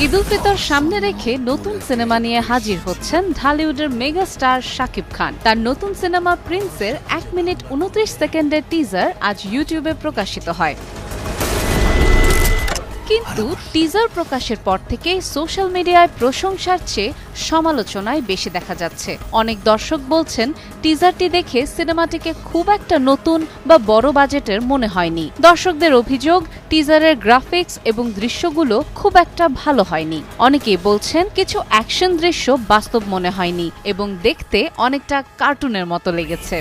ঈদ উল ফিতর সামনে রেখে নতুন সিনেমা নিয়ে হাজির হচ্ছেন ঢালিউডের মেগা স্টার শাকিব খান। তার নতুন সিনেমা প্রিন্সের 1 মিনিট 29 সেকেন্ডের টিজার আজ ইউটিউবে প্রকাশিত হয়। কিন্তু টিজার প্রকাশের পর থেকেই সোশ্যাল মিডিয়ায় প্রশংসার চেয়ে সমালোচনায় বেশি দেখা যাচ্ছে। অনেক দর্শক বলছেন টিজারটি দেখে সিনেমাটিকে খুব একটা নতুন বা বড় বাজেটের মনে হয়নি। দর্শকদের অভিযোগ টিজারের গ্রাফিক্স এবং দৃশ্যগুলো খুব একটা ভালো হয়নি। অনেকেই বলছেন কিছু অ্যাকশন দৃশ্য বাস্তব মনে হয়নি এবং দেখতে অনেকটা কার্টুনের মতো লেগেছে।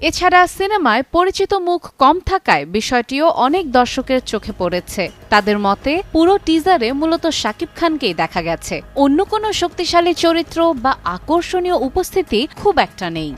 এছাড়া সিনেমায় পরিচিত মুখ কম থাকায় বিষয়টিও অনেক দর্শকের চোখে পড়েছে। তাদের মতে পুরো টিজারে মূলত শাকিব খানকেই দেখা গেছে, অন্য কোনো শক্তিশালী চরিত্র বা আকর্ষণীয় উপস্থিতি খুব একটা নেই।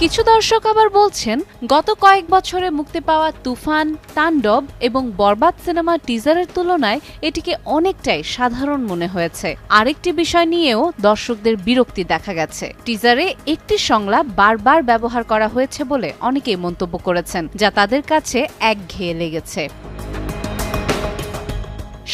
কিছু দর্শক আবার বলছেন গত কয়েক বছরে মুক্তি পাওয়া তুফান, তাণ্ডব এবং বরবাদ সিনেমার টিজারের তুলনায় এটিকে অনেকটাই সাধারণ মনে হয়েছে। আরেকটি বিষয় নিয়েও দর্শকদের বিরক্তি দেখা গেছে। টিজারে একটি সংলাপ বারবার ব্যবহার করা হয়েছে বলে অনেকেই মন্তব্য করেছেন, যা তাদের কাছে একঘেয়ে লেগেছে।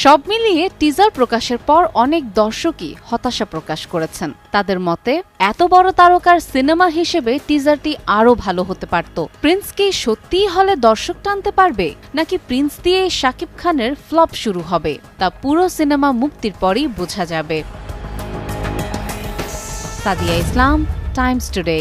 সব মিলিয়ে টিজার প্রকাশের পর অনেক দর্শকই হতাশা প্রকাশ করেছেন। তাদের মতে এত বড় তারকার সিনেমা হিসেবে টিজারটি আরও ভালো হতে পারত। প্রিন্স কি সত্যিই হলে দর্শক টানতে পারবে, নাকি প্রিন্স দিয়ে শাকিব খানের ফ্লপ শুরু হবে, তা পুরো সিনেমা মুক্তির পরই বোঝা যাবে। সাদিয়া ইসলাম, টাইমস টুডে।